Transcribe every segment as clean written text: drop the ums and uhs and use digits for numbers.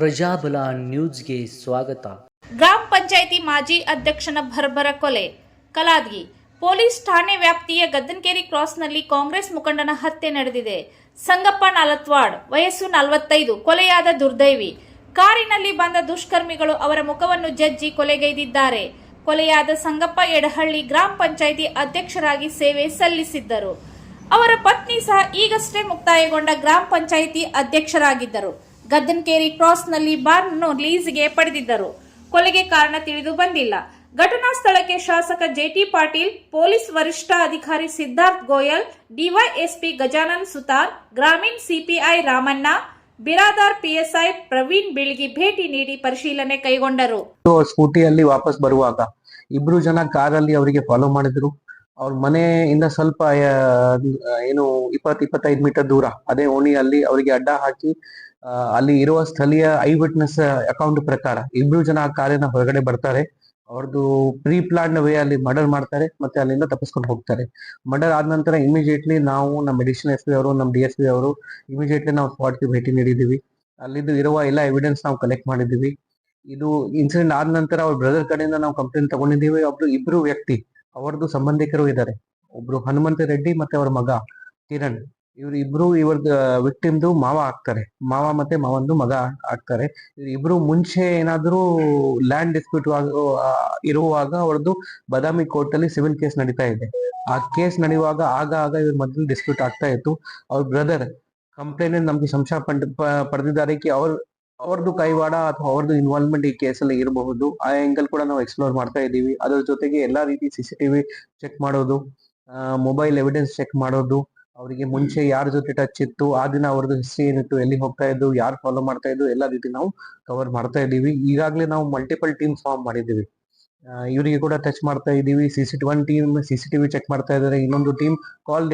ಪ್ರಜಾಬಲ ನ್ಯೂಸ್ಗೆ ಸ್ವಾಗತ. ಗ್ರಾಮ ಪಂಚಾಯಿತಿ ಮಾಜಿ ಅಧ್ಯಕ್ಷನ ಭರ್ಬರ ಕೊಲೆ. ಕಲಾದಗಿ ಪೊಲೀಸ್ ಠಾಣೆ ವ್ಯಾಪ್ತಿಯ ಗದ್ದನಕೇರಿ ಕ್ರಾಸ್ನಲ್ಲಿ ಕಾಂಗ್ರೆಸ್ ಮುಖಂಡನ ಹತ್ಯೆ ನಡೆದಿದೆ. ಸಂಗಪ್ಪ ನಾಲತ್ವಾಡ್, ವಯಸ್ಸು 45, ಕೊಲೆಯಾದ ದುರ್ದೈವಿ. ಕಾರಿನಲ್ಲಿ ಬಂದ ದುಷ್ಕರ್ಮಿಗಳು ಅವರ ಮುಖವನ್ನು ಜಜ್ಜಿ ಕೊಲೆಗೈದಿದ್ದಾರೆ. ಕೊಲೆಯಾದ ಸಂಗಪ್ಪ ಎಡಹಳ್ಳಿ ಗ್ರಾಮ ಪಂಚಾಯಿತಿ ಅಧ್ಯಕ್ಷರಾಗಿ ಸೇವೆ ಸಲ್ಲಿಸಿದ್ದರು. ಅವರ ಪತ್ನಿ ಸಹ ಈಗಷ್ಟೇ ಮುಕ್ತಾಯಗೊಂಡ ಗ್ರಾಮ ಪಂಚಾಯಿತಿ ಅಧ್ಯಕ್ಷರಾಗಿದ್ದರು. ಗದ್ದನಕೇರಿ ಕ್ರಾಸ್ನಲ್ಲಿ ಬಾರ್ನ್ನು ಲೀಸ್ಗೆ ಪಡೆದಿದ್ದರು. ಕೊಲೆಗೆ ಕಾರಣ ತಿಳಿದು ಬಂದಿಲ್ಲ. ಘಟನಾ ಸ್ಥಳಕ್ಕೆ ಶಾಸಕ ಜೆಟಿ ಪಾಟೀಲ್, ಪೊಲೀಸ್ ವರಿಷ್ಠ ಅಧಿಕಾರಿ ಸಿದ್ಧಾರ್ಥ ಗೋಯಲ್, ಡಿವೈಎಸ್ಪಿ ಗಜಾನನ್ ಸುತಾರ್, ಗ್ರಾಮೀಣ ಸಿಪಿಐ ರಾಮಣ್ಣ, ಬಿರಾದಾರ್ ಪಿಎಸ್ಐ ಪ್ರವೀಣ್ ಬಿಳ್ಗಿ ಭೇಟಿ ನೀಡಿ ಪರಿಶೀಲನೆ ಕೈಗೊಂಡರು. ಸ್ಕೂಟಿಯಲ್ಲಿ ವಾಪಸ್ ಬರುವಾಗ ಇಬ್ರು ಜನ ಕಾರಲ್ಲಿ ಅವರಿಗೆ ಫಾಲೋ ಮಾಡಿದ್ರು. ಅವ್ರ ಮನೆಯಿಂದ ಸ್ವಲ್ಪ ಏನು 20-25 ಮೀಟರ್ ದೂರ ಅದೇ ಓಣಿಯಲ್ಲಿ ಅವರಿಗೆ ಅಡ್ಡ ಹಾಕಿ ಅಲ್ಲಿ ಇರುವ ಸ್ಥಳೀಯ ಐ ವಿಟ್ನೆಸ್ ಅಕೌಂಟ್ ಪ್ರಕಾರ ಇಬ್ರು ಜನ ಆ ಕಾರಿನ ಹೊರಗಡೆ ಬರ್ತಾರೆ. ಅವ್ರದ್ದು ಪ್ರೀ ಪ್ಲಾನ್ ವೇ ಅಲ್ಲಿ ಮರ್ಡರ್ ಮಾಡ್ತಾರೆ, ಮತ್ತೆ ಅಲ್ಲಿಂದ ತಪ್ಪಿಸ್ಕೊಂಡು ಹೋಗ್ತಾರೆ. ಮರ್ಡರ್ ಆದ ನಂತರ ಇಮಿಡಿಯೇಟ್ಲಿ ನಾವು ನಮ್ಮ ಮೆಡಿಷನ್ ಎಸ್ ಪಿ ಅವರು, ನಮ್ಮ DSP ಅವರು ಇಮಿಡಿಯೇಟ್ಲಿ ನಾವು ಸ್ಪಾಟ್ಗೆ ಭೇಟಿ ನೀಡಿದ್ದೀವಿ. ಅಲ್ಲಿದ್ದು ಇರುವ ಎಲ್ಲ ಎವಿಡೆನ್ಸ್ ನಾವು ಕಲೆಕ್ಟ್ ಮಾಡಿದ್ದೀವಿ. ಇದು ಇನ್ಸಿಡೆಂಟ್ ಆದ ನಂತರ ಅವ್ರ ಬ್ರದರ್ ಕಡೆಯಿಂದ ನಾವು ಕಂಪ್ಲೇಂಟ್ ತಗೊಂಡಿದ್ದೀವಿ. ಇಬ್ರು ವ್ಯಕ್ತಿ ಅವರದ್ದು ಸಂಬಂಧಿಕರು ಇದ್ದಾರೆ. ಒಬ್ರು ಹನುಮಂತ ರೆಡ್ಡಿ ಮತ್ತೆ ಅವ್ರ ಮಗ ಕಿರಣ್. ಇವ್ರಿಬ್ರು ವಿಕ್ಟಿಮ್ದು ಮಾವ ಆಗ್ತಾರೆ. ಮಾವ ಮತ್ತೆ ಮಾವಂದು ಮಗ ಆಗ್ತಾರೆ. ಇಬ್ರು ಮುಂಚೆ ಏನಾದ್ರು ಲ್ಯಾಂಡ್ ಡಿಸ್ಪ್ಯೂಟ್ ಇರುವಾಗ ಅವ್ರದ್ದು ಬಾದಾಮಿ ಕೋರ್ಟ್ ಅಲ್ಲಿ ಸಿವಿಲ್ ಕೇಸ್ ನಡೀತಾ ಇದೆ. ಆ ಕೇಸ್ ನಡೆಯುವಾಗ ಆಗ ಇವ್ರ ಮಧ್ಯೆ ಡಿಸ್ಪ್ಯೂಟ್ ಆಗ್ತಾ ಇತ್ತು. ಅವ್ರ ಬ್ರದರ್ ಕಂಪ್ಲೇಂಟ್ ನಮ್ಗೆ ಸಂಶಯ ಪಡೆದಿದ್ದಾರೆ ಕಿ ಅವ್ರದ್ದು ಕೈವಾಡ ಅಥವಾ ಅವ್ರದ್ದು ಇನ್ವಾಲ್ವ್ಮೆಂಟ್ ಈ ಕೇಸಲ್ಲಿ ಇರಬಹುದು. ಆ ಆಂಗಲ್ ಕೂಡ ನಾವು ಎಕ್ಸ್ಪ್ಲೋರ್ ಮಾಡ್ತಾ ಇದ್ದೀವಿ. ಅದ್ರ ಜೊತೆಗೆ ಎಲ್ಲಾ ರೀತಿ CCTV ಚೆಕ್ ಮಾಡೋದು, ಮೊಬೈಲ್ ಎವಿಡೆನ್ಸ್ ಚೆಕ್ ಮಾಡೋದು, ಅವರಿಗೆ ಮುಂಚೆ ಯಾರ ಜೊತೆ ಟಚ್ ಇತ್ತು, ಆ ದಿನ ಅವ್ರದ್ದು ಹಿಸ್ಟ್ರಿ ಏನಿತ್ತು, ಎಲ್ಲಿ ಹೋಗ್ತಾ ಇದ್ದು, ಯಾರು ಫಾಲೋ ಮಾಡ್ತಾ ಇದ್ದು, ಎಲ್ಲಾ ರೀತಿ ನಾವು ಕವರ್ ಮಾಡ್ತಾ ಇದ್ದೀವಿ. ಈಗಾಗಲೇ ನಾವು ಮಲ್ಟಿಪಲ್ ಟೀಮ್ ಫಾರ್ಮ್ ಮಾಡಿದ್ದೀವಿ. ಇವರಿಗೆ ಕೂಡ ಟಚ್ ಮಾಡ್ತಾ ಇದ್ದೀವಿ. ಒಂದು ಟೀಮ್ CCTV ಚೆಕ್ ಮಾಡ್ತಾ ಇದ್ದಾರೆ. ಇನ್ನೊಂದು ಟೀಮ್ ಕಾಲ್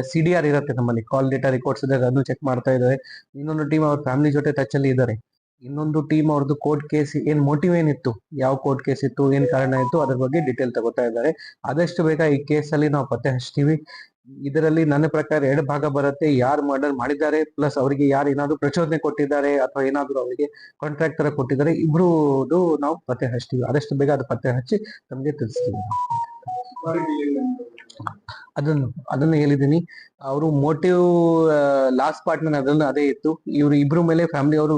CDR ಇರುತ್ತೆ ನಮ್ಮಲ್ಲಿ, ಕಾಲ್ ಡೇಟಾ ರೆಕಾರ್ಡ್ಸ್ ಇದೆ, ಅದನ್ನು ಚೆಕ್ ಮಾಡ್ತಾ ಇದ್ದಾರೆ. ಇನ್ನೊಂದು ಟೀಮ್ ಅವ್ರ ಫ್ಯಾಮಿಲಿ ಜೊತೆ ಟಚ್ ಅಲ್ಲಿ ಇದ್ದಾರೆ. ಇನ್ನೊಂದು ಟೀಮ್ ಅವ್ರದ್ದು ಕೋರ್ಟ್ ಕೇಸ್ ಏನ್ ಮೋಟಿವ್ ಏನಿತ್ತು, ಯಾವ ಕೋರ್ಟ್ ಕೇಸ್ ಇತ್ತು, ಏನ್ ಕಾರಣ ಇತ್ತು, ಅದ್ರ ಬಗ್ಗೆ ಡೀಟೇಲ್ ತಗೋತಾ ಇದ್ದಾರೆ. ಆದಷ್ಟು ಬೇಗ ಈ ಕೇಸ್ ಅಲ್ಲಿ ನಾವು ಪತ್ತೆ ಹಚ್ತೀವಿ. ಇದರಲ್ಲಿ ನನ್ನ ಪ್ರಕಾರ 2 ಭಾಗ ಬರುತ್ತೆ. ಯಾರು ಮರ್ಡರ್ ಮಾಡಿದ್ದಾರೆ ಪ್ಲಸ್ ಅವರಿಗೆ ಯಾರು ಏನಾದ್ರು ಪ್ರಚೋದನೆ ಕೊಟ್ಟಿದ್ದಾರೆ ಅಥವಾ ಏನಾದ್ರು ಅವರಿಗೆ ಕಾಂಟ್ರಾಕ್ಟ್ ತರ ಕೊಟ್ಟಿದ್ದಾರೆ, ಇಬ್ರುದು ನಾವು ಪತ್ತೆ ಹಚ್ತೀವಿ. ಆದಷ್ಟು ಬೇಗ ಅದು ಪತ್ತೆ ಹಚ್ಚಿ ನಮ್ಗೆ ತಿಳಿಸ್ತೀವಿ. ಅದನ್ನು ಹೇಳಿದೀನಿ. ಅವರು ಮೋಟಿವ್ ಲಾಸ್ಟ್ ಪಾರ್ಟ್ನ ಅದೇ ಇತ್ತು. ಇವರು ಇಬ್ರು ಮೇಲೆ ಫ್ಯಾಮಿಲಿ ಅವರು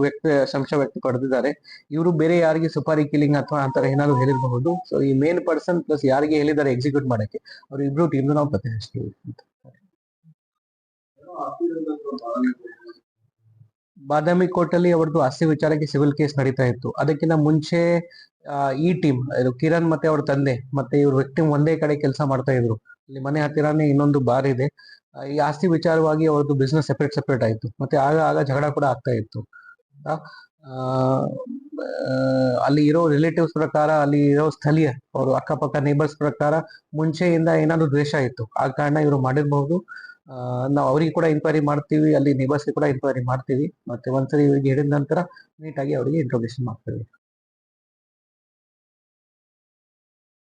ಸಂಶಯ ವ್ಯಕ್ತಪಡಿಸಿದ್ದಾರೆ. ಇವರು ಬೇರೆ ಯಾರಿಗೆ ಸುಪಾರಿ ಕಿಲಿಂಗ್ ಅಥವಾ ಆತರ ಏನಾದ್ರು ಹೇಳಿರಬಹುದು. ಸೊ ಈ ಮೇನ್ ಪರ್ಸನ್ ಪ್ಲಸ್ ಯಾರಿಗೆ ಹೇಳಿದ್ದಾರೆ ಎಕ್ಸಿಕ್ಯೂಟ್ ಮಾಡಕ್ಕೆ, ಅವ್ರು ಇಬ್ರು ಟೀಮ್ ನಾವು ಪತ್ತೆ ಹಚ್ತೀವಿ. ಬಾದಾಮಿ ಕೋರ್ಟ್ ಅಲ್ಲಿ ಅವ್ರದ್ದು ಆಸ್ತಿ ವಿಚಾರಕ್ಕೆ ಸಿವಿಲ್ ಕೇಸ್ ನಡೀತಾ ಇತ್ತು. ಅದಕ್ಕಿಂತ ಮುಂಚೆ ಈ ಟೀಮ್ ಕಿರಣ್ ಮತ್ತೆ ಅವ್ರ ತಂದೆ ಮತ್ತೆ ಇವ್ರ ವಿಕ್ಟಿಮ್ ಒಂದೇ ಕಡೆ ಕೆಲಸ ಮಾಡ್ತಾ ಇದ್ರು. ಇಲ್ಲಿ ಮನೆ ಹತ್ತಿರಾನೇ ಇನ್ನೊಂದು ಬಾರ್ ಇದೆ. ಈ ಆಸ್ತಿ ವಿಚಾರವಾಗಿ ಅವ್ರದ್ದು ಬಿಸ್ನೆಸ್ ಸೆಪರೇಟ್ ಆಯ್ತು. ಮತ್ತೆ ಆಗ ಜಗಳ ಕೂಡ ಆಗ್ತಾ ಇತ್ತು. ಅಲ್ಲಿ ಇರೋ ರಿಲೇಟಿವ್ಸ್ ಪ್ರಕಾರ, ಅಲ್ಲಿ ಇರೋ ಸ್ಥಳೀಯ ಅವರು ಅಕ್ಕಪಕ್ಕ ನೇಬರ್ಸ್ ಪ್ರಕಾರ ಮುಂಚೆಯಿಂದ ಏನಾದ್ರು ದ್ವೇಷ ಇತ್ತು. ಆ ಕಾರಣ ಇವರು ಮಾಡಿರ್ಬಹುದು. ನಾವು ಅವ್ರಿಗೆ ಕೂಡ ಇನ್ಕ್ವೈರಿ ಮಾಡ್ತೀವಿ, ಅಲ್ಲಿ ನೇಬರ್ಸ್ಗೆ ಕೂಡ ಇನ್ಕ್ವೈರಿ ಮಾಡ್ತೀವಿ. ಮತ್ತೆ ಒಂದ್ಸರಿ ಇವ್ರಿಗೆ ಹೇಳಿದ ನಂತರ ನೀಟಾಗಿ ಅವರಿಗೆ ಇಂಟ್ರೋಗೇಷನ್ ಮಾಡ್ತೀವಿ.